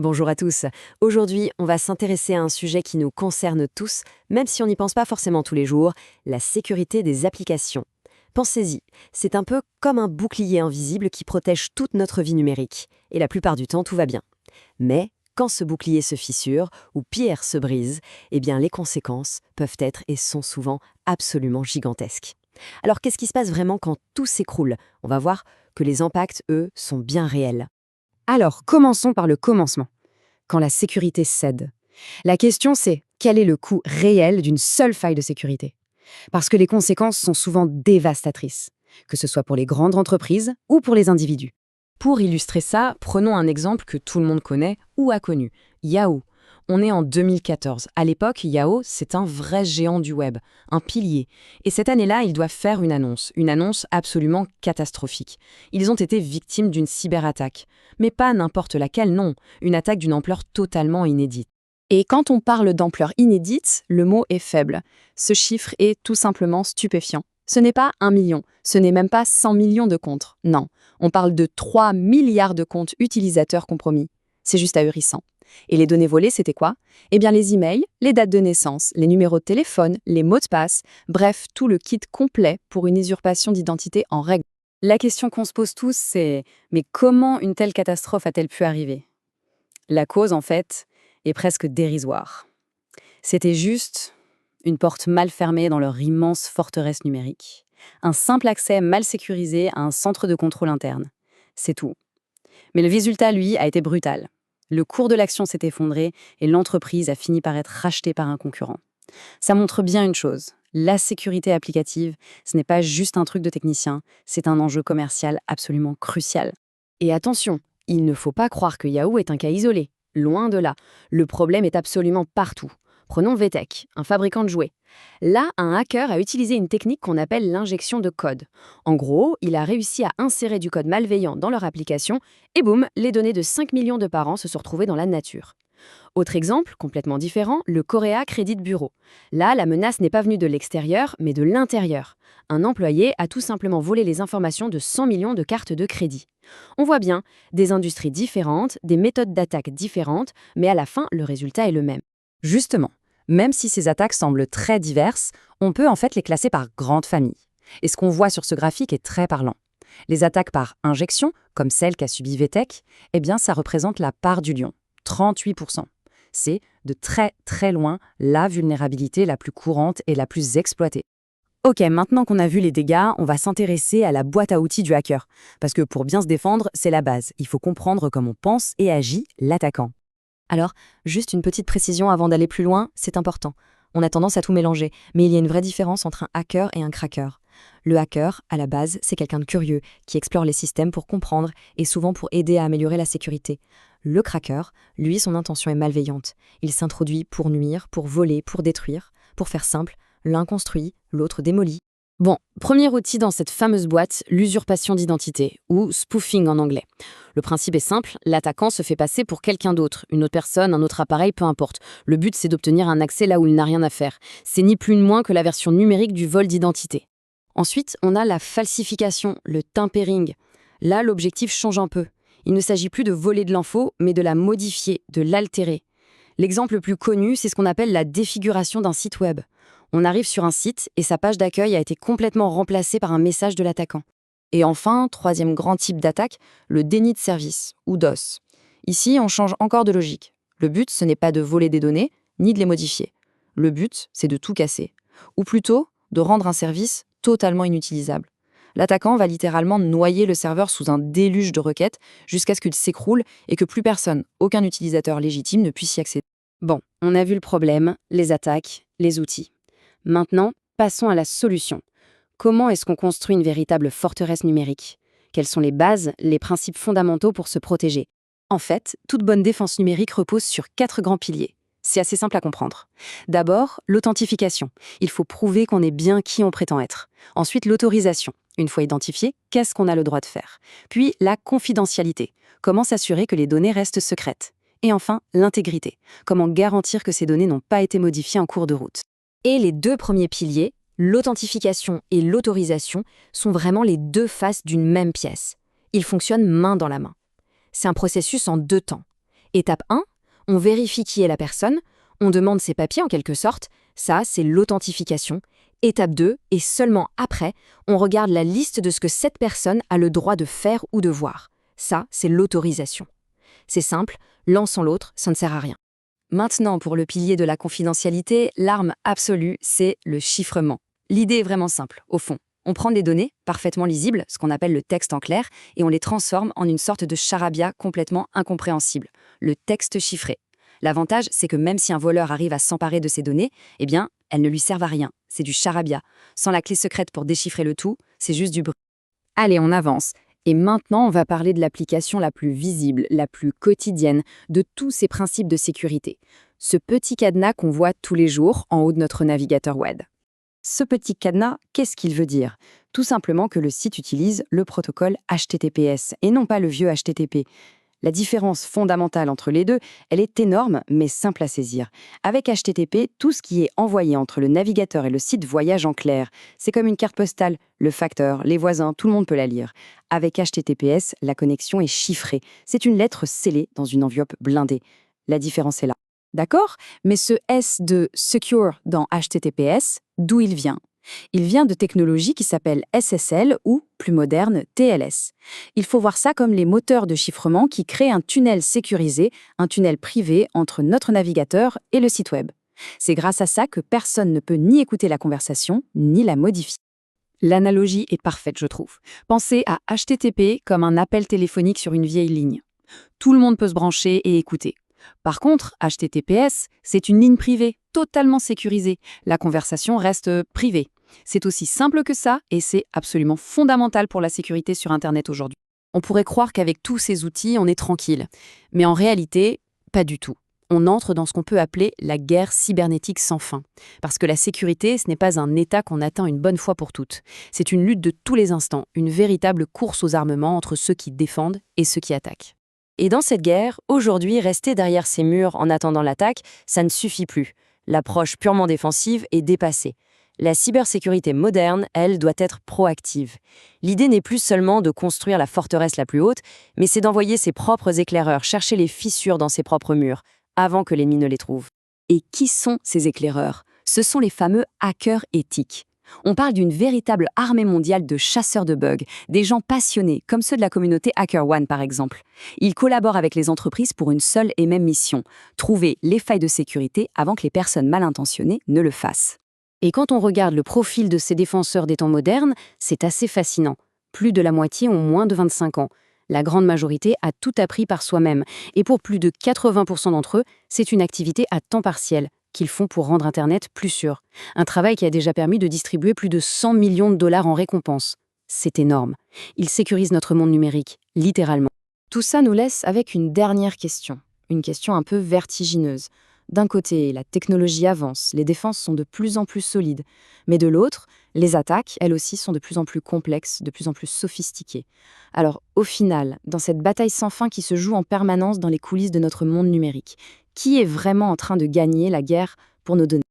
Bonjour à tous. Aujourd'hui, on va s'intéresser à un sujet qui nous concerne tous, même si on n'y pense pas forcément tous les jours, la sécurité des applications. Pensez-y, c'est un peu comme un bouclier invisible qui protège toute notre vie numérique. Et la plupart du temps, tout va bien. Mais quand ce bouclier se fissure, ou pire, se brise, eh bien les conséquences peuvent être et sont souvent absolument gigantesques. Alors qu'est-ce qui se passe vraiment quand tout s'écroule? On va voir que les impacts, eux, sont bien réels. Alors, commençons par le commencement, quand la sécurité cède. La question c'est, quel est le coût réel d'une seule faille de sécurité? Parce que les conséquences sont souvent dévastatrices, que ce soit pour les grandes entreprises ou pour les individus. Pour illustrer ça, prenons un exemple que tout le monde connaît ou a connu, Yahoo. On est en 2014. À l'époque, Yahoo, c'est un vrai géant du web, un pilier. Et cette année-là, ils doivent faire une annonce absolument catastrophique. Ils ont été victimes d'une cyberattaque. Mais pas n'importe laquelle, non. Une attaque d'une ampleur totalement inédite. Et quand on parle d'ampleur inédite, le mot est faible. Ce chiffre est tout simplement stupéfiant. Ce n'est pas 1 million, ce n'est même pas 100 millions de comptes. Non, on parle de 3 milliards de comptes utilisateurs compromis. C'est juste ahurissant. Et les données volées, c'était quoi? Eh bien les emails, les dates de naissance, les numéros de téléphone, les mots de passe, bref, tout le kit complet pour une usurpation d'identité en règle. La question qu'on se pose tous, c'est mais comment une telle catastrophe a-t-elle pu arriver? La cause, en fait, est presque dérisoire. C'était juste une porte mal fermée dans leur immense forteresse numérique. Un simple accès mal sécurisé à un centre de contrôle interne. C'est tout. Mais le résultat, lui, a été brutal. Le cours de l'action s'est effondré et l'entreprise a fini par être rachetée par un concurrent. Ça montre bien une chose. La sécurité applicative, ce n'est pas juste un truc de technicien, c'est un enjeu commercial absolument crucial. Et attention, il ne faut pas croire que Yahoo est un cas isolé. Loin de là. Le problème est absolument partout. Prenons VTech, un fabricant de jouets. Là, un hacker a utilisé une technique qu'on appelle l'injection de code. En gros, il a réussi à insérer du code malveillant dans leur application et boum, les données de 5 millions de parents se sont retrouvées dans la nature. Autre exemple, complètement différent, le Korea Credit Bureau. Là, la menace n'est pas venue de l'extérieur, mais de l'intérieur. Un employé a tout simplement volé les informations de 100 millions de cartes de crédit. On voit bien, des industries différentes, des méthodes d'attaque différentes, mais à la fin, le résultat est le même. Justement, même si ces attaques semblent très diverses, on peut en fait les classer par grandes familles. Et ce qu'on voit sur ce graphique est très parlant. Les attaques par injection, comme celle qu'a subie VTech, eh bien ça représente la part du lion, 38%. C'est de très très loin la vulnérabilité la plus courante et la plus exploitée. Ok, maintenant qu'on a vu les dégâts, on va s'intéresser à la boîte à outils du hacker. Parce que pour bien se défendre, c'est la base. Il faut comprendre comment pense et agit l'attaquant. Alors, juste une petite précision avant d'aller plus loin, c'est important. On a tendance à tout mélanger, mais il y a une vraie différence entre un hacker et un cracker. Le hacker, à la base, c'est quelqu'un de curieux, qui explore les systèmes pour comprendre et souvent pour aider à améliorer la sécurité. Le cracker, lui, son intention est malveillante. Il s'introduit pour nuire, pour voler, pour détruire. Pour faire simple, l'un construit, l'autre démolit. Bon, premier outil dans cette fameuse boîte, l'usurpation d'identité, ou spoofing en anglais. Le principe est simple, l'attaquant se fait passer pour quelqu'un d'autre, une autre personne, un autre appareil, peu importe. Le but, c'est d'obtenir un accès là où il n'a rien à faire. C'est ni plus ni moins que la version numérique du vol d'identité. Ensuite, on a la falsification, le tampering. Là, l'objectif change un peu. Il ne s'agit plus de voler de l'info, mais de la modifier, de l'altérer. L'exemple le plus connu, c'est ce qu'on appelle la défiguration d'un site web. On arrive sur un site et sa page d'accueil a été complètement remplacée par un message de l'attaquant. Et enfin, troisième grand type d'attaque, le déni de service, ou DOS. Ici, on change encore de logique. Le but, ce n'est pas de voler des données, ni de les modifier. Le but, c'est de tout casser. Ou plutôt, de rendre un service totalement inutilisable. L'attaquant va littéralement noyer le serveur sous un déluge de requêtes jusqu'à ce qu'il s'écroule et que plus personne, aucun utilisateur légitime ne puisse y accéder. Bon, on a vu le problème, les attaques, les outils. Maintenant, passons à la solution. Comment est-ce qu'on construit une véritable forteresse numérique? Quelles sont les bases, les principes fondamentaux pour se protéger? En fait, toute bonne défense numérique repose sur 4 grands piliers. C'est assez simple à comprendre. D'abord, l'authentification. Il faut prouver qu'on est bien qui on prétend être. Ensuite, l'autorisation. Une fois identifié, qu'est-ce qu'on a le droit de faire? Puis, la confidentialité. Comment s'assurer que les données restent secrètes? Et enfin, l'intégrité. Comment garantir que ces données n'ont pas été modifiées en cours de route? Et les 2 premiers piliers, l'authentification et l'autorisation, sont vraiment les 2 faces d'une même pièce. Ils fonctionnent main dans la main. C'est un processus en 2 temps. Étape 1, on vérifie qui est la personne, on demande ses papiers en quelque sorte, ça c'est l'authentification. Étape 2, et seulement après, on regarde la liste de ce que cette personne a le droit de faire ou de voir. Ça, c'est l'autorisation. C'est simple, l'un sans l'autre, ça ne sert à rien. Maintenant, pour le pilier de la confidentialité, l'arme absolue, c'est le chiffrement. L'idée est vraiment simple, au fond. On prend des données parfaitement lisibles, ce qu'on appelle le texte en clair, et on les transforme en une sorte de charabia complètement incompréhensible, le texte chiffré. L'avantage, c'est que même si un voleur arrive à s'emparer de ces données, eh bien, elles ne lui servent à rien. C'est du charabia. Sans la clé secrète pour déchiffrer le tout, c'est juste du bruit. Allez, on avance. Et maintenant, on va parler de l'application la plus visible, la plus quotidienne, de tous ces principes de sécurité. Ce petit cadenas qu'on voit tous les jours en haut de notre navigateur web. Ce petit cadenas, qu'est-ce qu'il veut dire? Tout simplement que le site utilise le protocole HTTPS et non pas le vieux HTTP. La différence fondamentale entre les deux, elle est énorme, mais simple à saisir. Avec HTTP, tout ce qui est envoyé entre le navigateur et le site voyage en clair. C'est comme une carte postale, le facteur, les voisins, tout le monde peut la lire. Avec HTTPS, la connexion est chiffrée. C'est une lettre scellée dans une enveloppe blindée. La différence est là. D'accord? Mais ce S de secure dans HTTPS, d'où il vient? Il vient de technologies qui s'appellent SSL ou, plus moderne, TLS. Il faut voir ça comme les moteurs de chiffrement qui créent un tunnel sécurisé, un tunnel privé entre notre navigateur et le site web. C'est grâce à ça que personne ne peut ni écouter la conversation, ni la modifier. L'analogie est parfaite, je trouve. Pensez à HTTP comme un appel téléphonique sur une vieille ligne. Tout le monde peut se brancher et écouter. Par contre, HTTPS, c'est une ligne privée, totalement sécurisée. La conversation reste privée. C'est aussi simple que ça et c'est absolument fondamental pour la sécurité sur Internet aujourd'hui. On pourrait croire qu'avec tous ces outils, on est tranquille. Mais en réalité, pas du tout. On entre dans ce qu'on peut appeler la guerre cybernétique sans fin. Parce que la sécurité, ce n'est pas un état qu'on atteint une bonne fois pour toutes. C'est une lutte de tous les instants, une véritable course aux armements entre ceux qui défendent et ceux qui attaquent. Et dans cette guerre, aujourd'hui, rester derrière ces murs en attendant l'attaque, ça ne suffit plus. L'approche purement défensive est dépassée. La cybersécurité moderne, elle, doit être proactive. L'idée n'est plus seulement de construire la forteresse la plus haute, mais c'est d'envoyer ses propres éclaireurs chercher les fissures dans ses propres murs, avant que l'ennemi ne les trouve. Et qui sont ces éclaireurs? Ce sont les fameux hackers éthiques. On parle d'une véritable armée mondiale de chasseurs de bugs, des gens passionnés, comme ceux de la communauté HackerOne par exemple. Ils collaborent avec les entreprises pour une seule et même mission, trouver les failles de sécurité avant que les personnes mal intentionnées ne le fassent. Et quand on regarde le profil de ces défenseurs des temps modernes, c'est assez fascinant. Plus de la moitié ont moins de 25 ans. La grande majorité a tout appris par soi-même. Et pour plus de 80% d'entre eux, c'est une activité à temps partiel qu'ils font pour rendre Internet plus sûr. Un travail qui a déjà permis de distribuer plus de 100 millions de dollars en récompenses. C'est énorme. Ils sécurisent notre monde numérique, littéralement. Tout ça nous laisse avec une dernière question. Une question un peu vertigineuse. D'un côté, la technologie avance, les défenses sont de plus en plus solides. Mais de l'autre, les attaques, elles aussi, sont de plus en plus complexes, de plus en plus sophistiquées. Alors, au final, dans cette bataille sans fin qui se joue en permanence dans les coulisses de notre monde numérique, qui est vraiment en train de gagner la guerre pour nos données?